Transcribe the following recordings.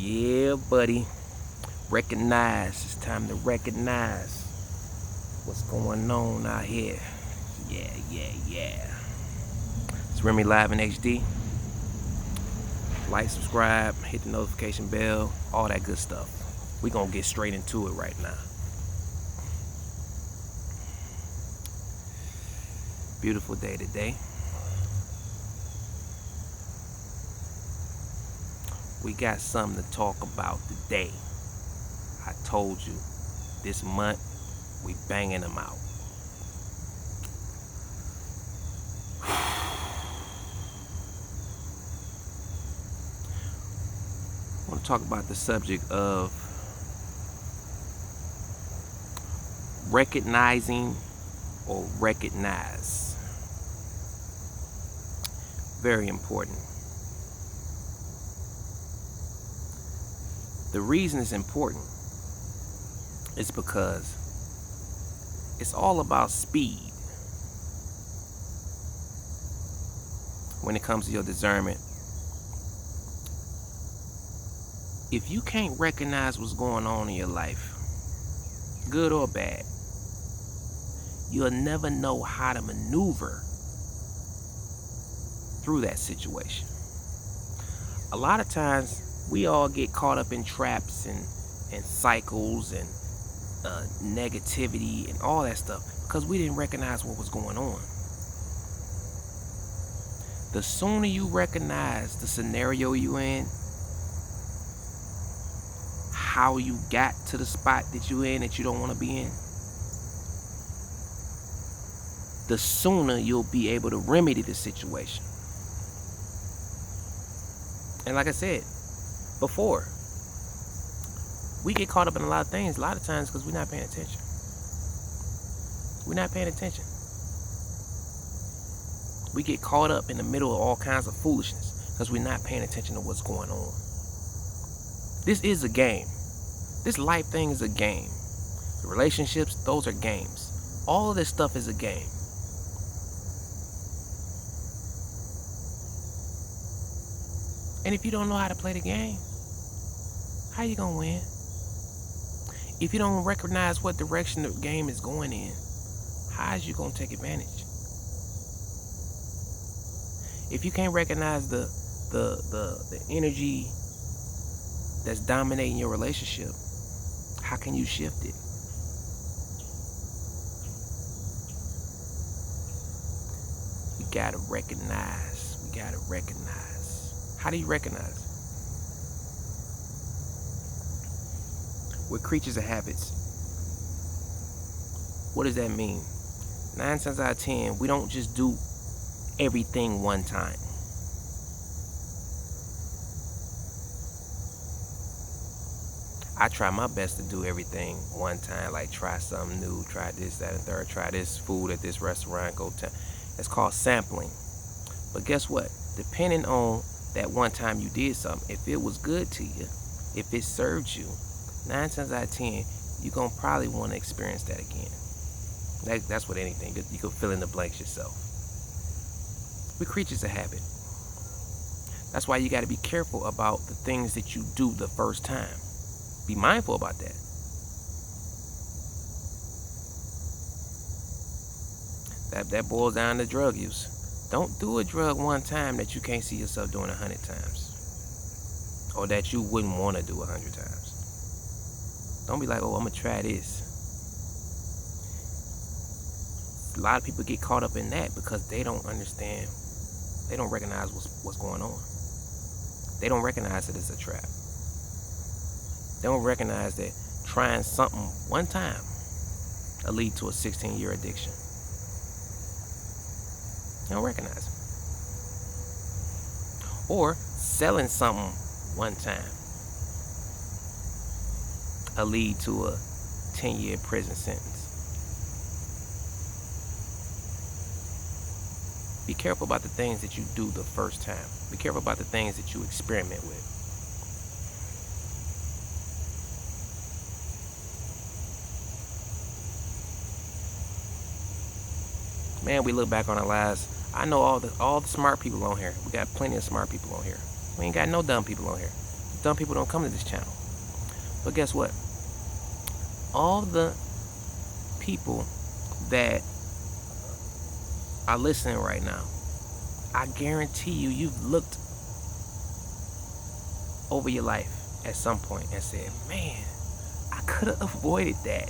Yeah, buddy. Recognize. It's time to recognize what's going on out here. Yeah. It's R.I.M.E live in HD. Like, subscribe, hit the notification bell, all that good stuff. We gonna get straight into it right now. Beautiful day today. We got something to talk about today. I told you, this month, we banging them out. I want to talk about the subject of recognizing or recognize. Very important. The reason it's important is because it's all about speed when it comes to your discernment. If you can't recognize what's going on in your life, good or bad, you'll never know how to maneuver through that situation. A lot of times we all get caught up in traps and cycles and negativity and all that stuff because we didn't recognize what was going on. The sooner you recognize the scenario you're in, how you got to the spot that you're in that you don't want to be in, the sooner you'll be able to remedy the situation. And like I said before, we get caught up in a lot of things a lot of times because we're not paying attention. We're not paying attention. We get caught up in the middle of all kinds of foolishness because we're not paying attention to what's going on. This is a game. This life thing is a game. The relationships, those are games. All of this stuff is a game. And if you don't know how to play the game, how you gonna win? If you don't recognize what direction the game is going in, how is you gonna take advantage? If you can't recognize the energy that's dominating your relationship, how can you shift it? We gotta recognize. We gotta recognize. How do you recognize? We're creatures of habits. What does that mean? 9 times out of 10, we don't just do everything one time. I try my best to do everything one time, like try something new, try this, that, and third, try this food at this restaurant, go to. It's called sampling. But guess what? Depending on that one time you did something, if it was good to you, if it served you, 9 times out of 10, you're going to probably want to experience that again. That's what anything. You can fill in the blanks yourself. We're creatures of habit. That's why you got to be careful about the things that you do the first time. Be mindful about that. That boils down to drug use. Don't do a drug one time that you can't see yourself doing 100 times. Or that you wouldn't want to do 100 times. Don't be like, oh, I'm going to try this. A lot of people get caught up in that because they don't understand. They don't recognize what's going on. They don't recognize that it's a trap. They don't recognize that trying something one time will lead to a 16-year addiction. They don't recognize it. Or selling something one time will lead to a 10-year prison sentence. Be careful about the things that you do the first time. Be careful about the things that you experiment with. Man, we look back on our lives. I know all the smart people on here. We got plenty of smart people on here. We ain't got no dumb people on here. dumb people don't come to this channel. But guess what? All the people that are listening right now, I guarantee you, you've looked over your life at some point and said, man, I could have avoided that.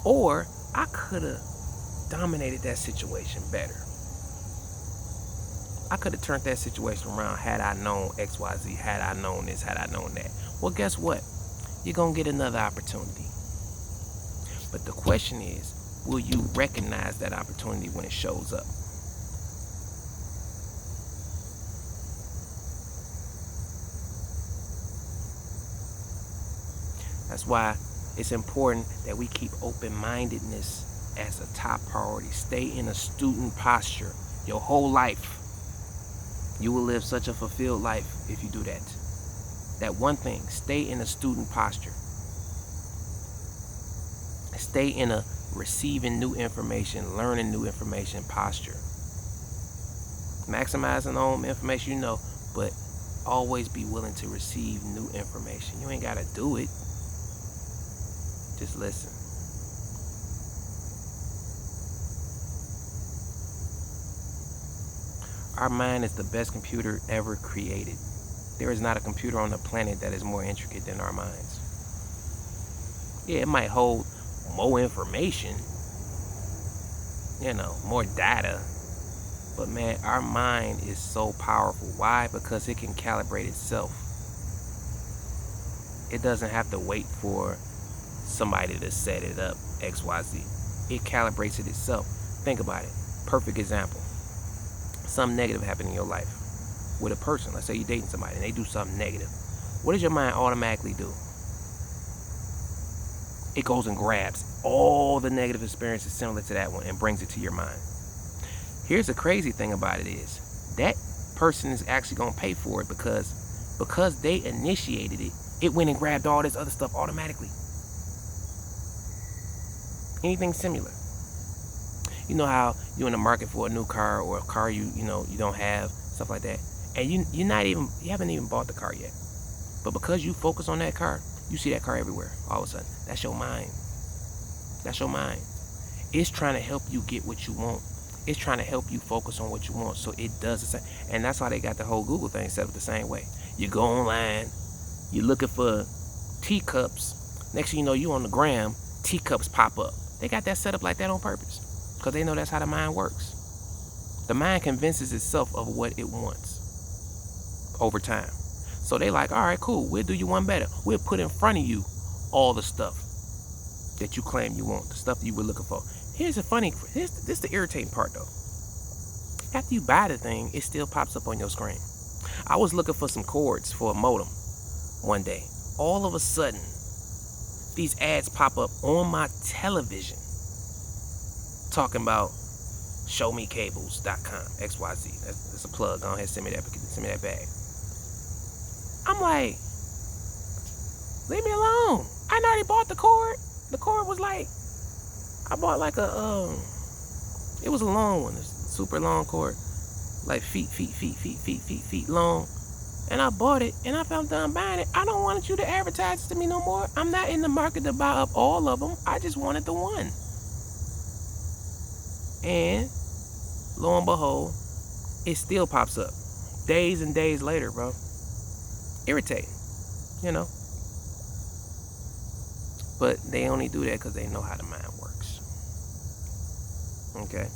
Or I could have dominated that situation better. I could have turned that situation around had I known XYZ, had I known this, had I known that. Well, guess what? You're going to get another opportunity. But the question is, will you recognize that opportunity when it shows up? That's why it's important that we keep open-mindedness as a top priority. Stay in a student posture your whole life. You will live such a fulfilled life if you do that. That one thing, stay in a student posture. Stay in a receiving new information, learning new information posture. Maximizing on information you know, but always be willing to receive new information. You ain't gotta do it. Just listen. Our mind is the best computer ever created. There is not a computer on the planet that is more intricate than our minds. Yeah, it might hold more information, more data. But man, our mind is so powerful. Why? Because it can calibrate itself. It doesn't have to wait for somebody to set it up, XYZ. It calibrates it itself. Think about it. Perfect example. Something negative happened in your life with a person. Let's say you're dating somebody and they do something negative. What does your mind automatically do? It goes and grabs all the negative experiences similar to that one and brings it to your mind. Here's the crazy thing about it is that person is actually going to pay for it because they initiated it. It went and grabbed all this other stuff automatically. Anything similar. You know how you're in the market for a new car or a car you don't have, stuff like that, and you haven't even bought the car yet, but because you focus on that car, you see that car everywhere. All of a sudden, that's your mind. That's your mind. It's trying to help you get what you want. It's trying to help you focus on what you want, so it does the same. And that's why they got the whole Google thing set up the same way. You go online, you're looking for teacups. Next thing you know, you on the gram, teacups pop up. They got that set up like that on purpose. Because they know that's how the mind works. The mind convinces itself of what it wants over time. So they like, all right, cool, we'll do you one better. We'll put in front of you all the stuff that you claim you want, the stuff that you were looking for. This is the irritating part though. After you buy the thing, it still pops up on your screen. I was looking for some cords for a modem one day. All of a sudden, these ads pop up on my television talking about showmecables.com, XYZ. That's a plug. Go ahead, send me that bag. I'm like, leave me alone. I already bought the cord. The cord was like, I bought like it was a long one, a super long cord, like feet long. And I bought it, and if I'm done buying it, I don't want you to advertise it to me no more. I'm not in the market to buy up all of them. I just wanted the one. And lo and behold, it still pops up days and days later, bro. Irritating, but they only do that because they know how the mind works. Okay.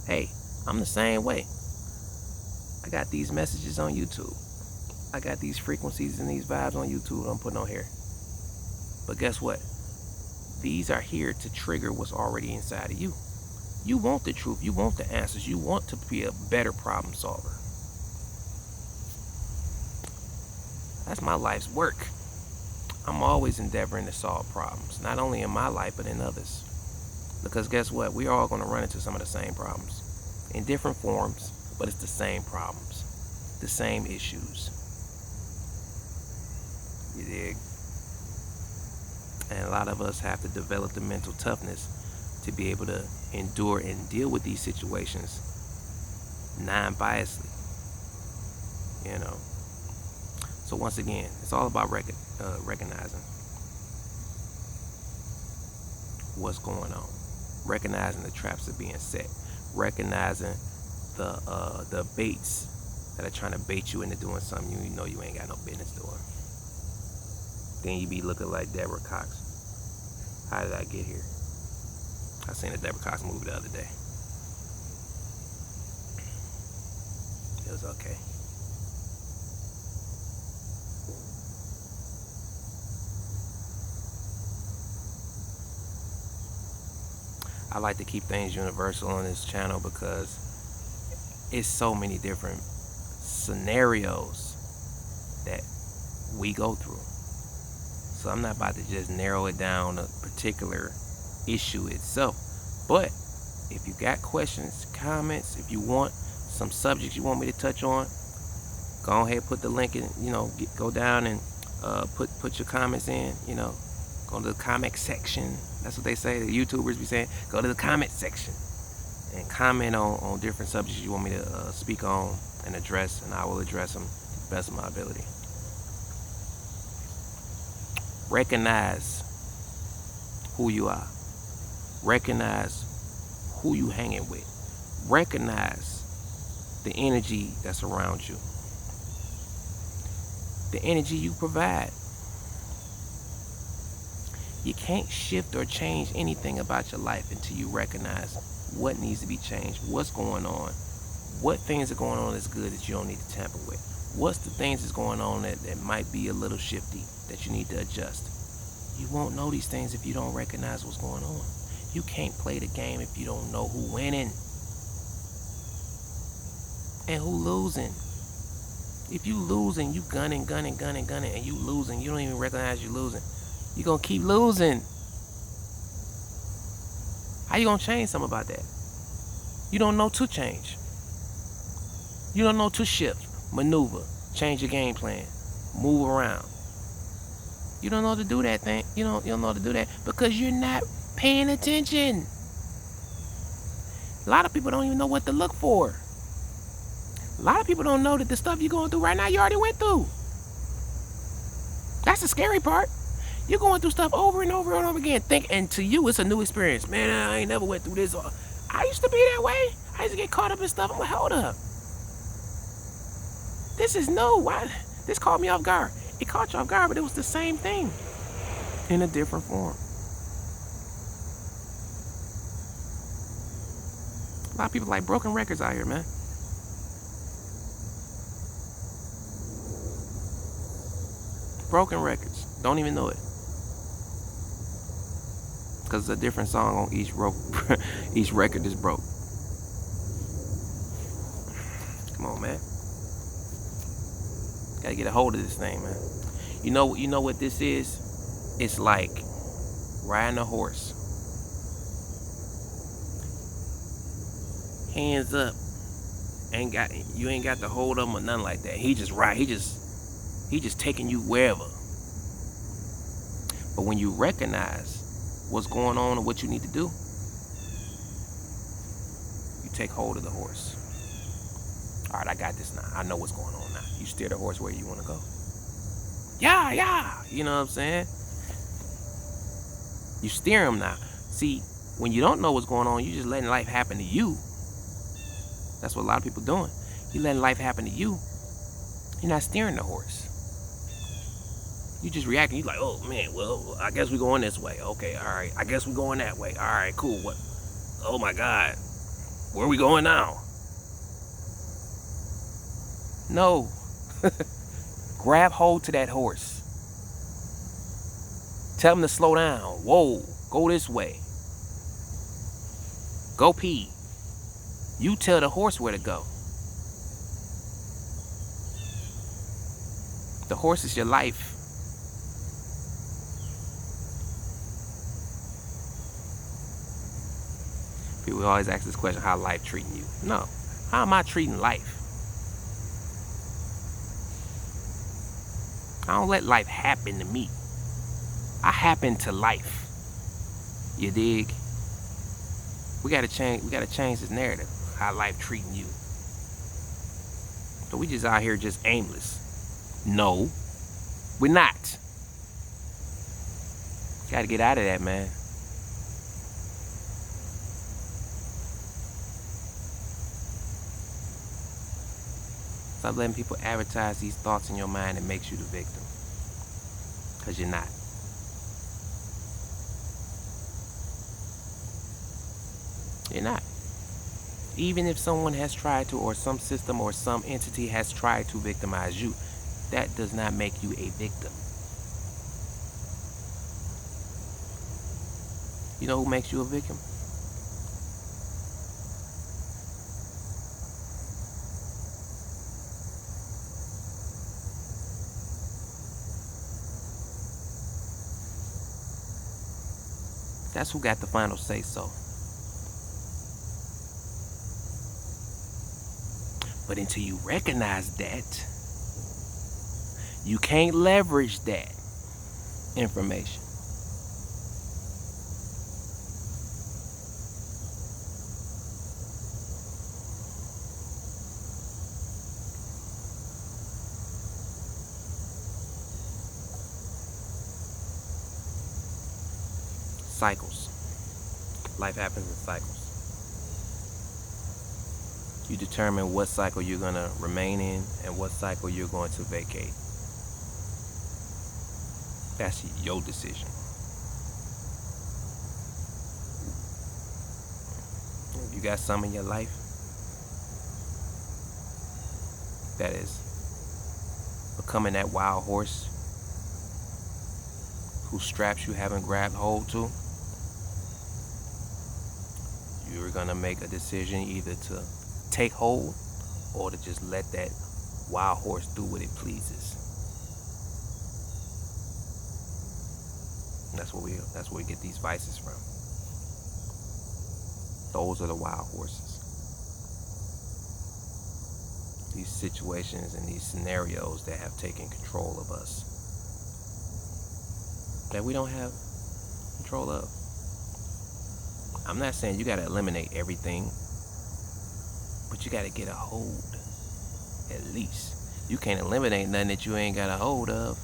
Hey, I'm the same way. I got these messages on YouTube. I got these frequencies and these vibes on YouTube I'm putting on here. But guess what? These are here to trigger what's already inside of you. You want the truth. You want the answers. You want to be a better problem solver. That's my life's work. I'm always endeavoring to solve problems, not only in my life, but in others. Because guess what? We're all going to run into some of the same problems in different forms, but it's the same problems, the same issues. You dig? And a lot of us have to develop the mental toughness to be able to endure and deal with these situations non-biasedly. So once again, it's all about recognizing what's going on, recognizing the traps that are being set, recognizing the baits that are trying to bait you into doing something you know you ain't got no business doing. Then you be looking like Deborah Cox. How did I get here? I seen a Deborah Cox movie the other day. It was okay. I like to keep things universal on this channel because it's so many different scenarios that we go through. So I'm not about to just narrow it down a particular issue itself. But if you got questions, comments, if you want some subjects you want me to touch on, go ahead, put the link in, go down and put your comments in, go to the comment section. That's what they say, the YouTubers be saying, go to the comment section and comment on different subjects you want me to speak on and address, and I will address them to the best of my ability. Recognize who you are. Recognize who you hanging with. Recognize the energy that's around you. The energy you provide. You can't shift or change anything about your life until you recognize what needs to be changed, what's going on, what things are going on that's good that you don't need to tamper with. What's the things that's going on that might be a little shifty that you need to adjust. You won't know these things if you don't recognize what's going on. You can't play the game if you don't know who winning and who losing. If you losing, you gunning, and you losing, you don't even recognize you losing. You're going to keep losing. How you going to change something about that? You don't know to change. You don't know to shift, maneuver, change your game plan, move around. You don't know how to do that thing. You don't know how to do that because you're not paying attention. A lot of people don't even know what to look for. A lot of people don't know that the stuff you're going through right now, you already went through. That's the scary part. You're going through stuff over and over and over again. And to you, it's a new experience. Man, I ain't never went through this. I used to be that way. I used to get caught up in stuff. I'm like, hold up. This is new. Why? This caught me off guard. It caught you off guard, but it was the same thing in a different form. A lot of people like broken records out here, man. Broken records. Don't even know it. Because it's a different song on each record is broke. Come on, man. Gotta get a hold of this thing, man. You know what this is? It's like riding a horse. Hands up. You ain't got to hold him or nothing like that. He just ride. He just taking you wherever. But when you recognize what's going on and what you need to do, you take hold of the horse. All right, I got this now. I know what's going on now. You steer the horse where you want to go. Yeah. You know what I'm saying? You steer him now. See, when you don't know what's going on, you just letting life happen to you. That's what a lot of people doing. You letting life happen to you. You're not steering the horse. You just reacting. You like, oh man, well, I guess we're going this way. Okay, all right. I guess we're going that way. All right, cool. What? Oh my God. Where are we going now? No. Grab hold to that horse. Tell him to slow down. Whoa, go this way. Go pee. You tell the horse where to go. The horse is your life. People always ask this question, how life treating you? No. How am I treating life? I don't let life happen to me. I happen to life. You dig? We gotta change this narrative. How life treating you. So we just out here just aimless. No. We're not. Gotta get out of that, man. Stop letting people advertise these thoughts in your mind that makes you the victim. Because you're not. You're not. Even if someone has tried to, or some system or some entity has tried to victimize you, that does not make you a victim. You know who makes you a victim? That's who got the final say so. But until you recognize that, you can't leverage that information. Cycles. Life happens in cycles. You determine what cycle you're going to remain in and what cycle you're going to vacate. That's your decision. You got some in your life that is becoming that wild horse whose straps you haven't grabbed hold to. You're gonna make a decision either to take hold or to just let that wild horse do what it pleases. That's where we get these vices from. Those are the wild horses. These situations and these scenarios that have taken control of us, that we don't have control of. I'm not saying you gotta eliminate everything, but you gotta get a hold, at least. You can't eliminate nothing that you ain't got a hold of.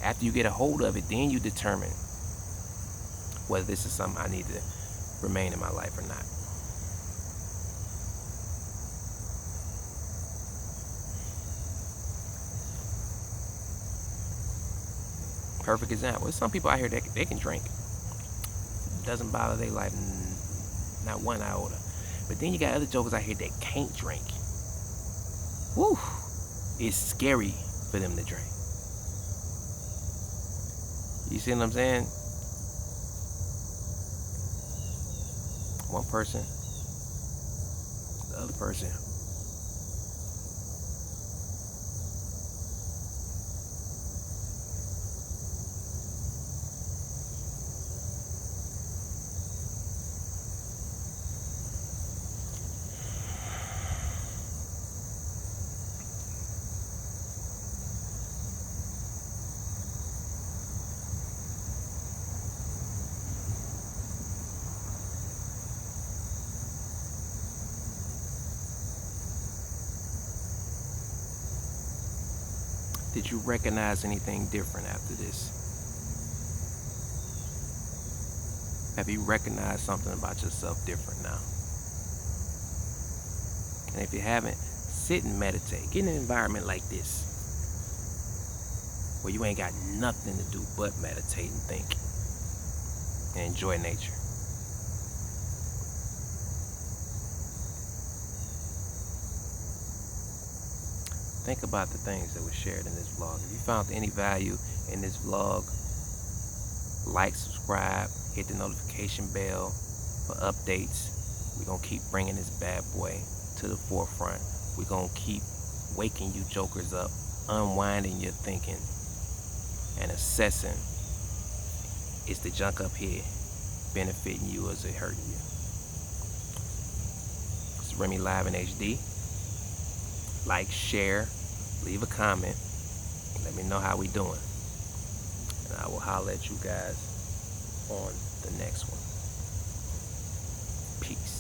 After you get a hold of it, then you determine whether this is something I need to remain in my life or not. Perfect example. There's some people out here that they can drink. Doesn't bother their life, not one iota. But then you got other jokers out here that can't drink. Woo! It's scary for them to drink. You see what I'm saying? One person, the other person. Did you recognize anything different after this? Have you recognized something about yourself different now? And if you haven't, sit and meditate. Get in an environment like this, where you ain't got nothing to do but meditate and think and enjoy nature. Think about the things that were shared in this vlog. If you found any value in this vlog, like, subscribe, hit the notification bell for updates. We're going to keep bringing this bad boy to the forefront. We're going to keep waking you jokers up, unwinding your thinking, and assessing, is the junk up here benefiting you or is it hurting you? This is R.I.M.E live in HD. Like, share, leave a comment. Let me know how we doing. And I will holler at you guys on the next one. Peace.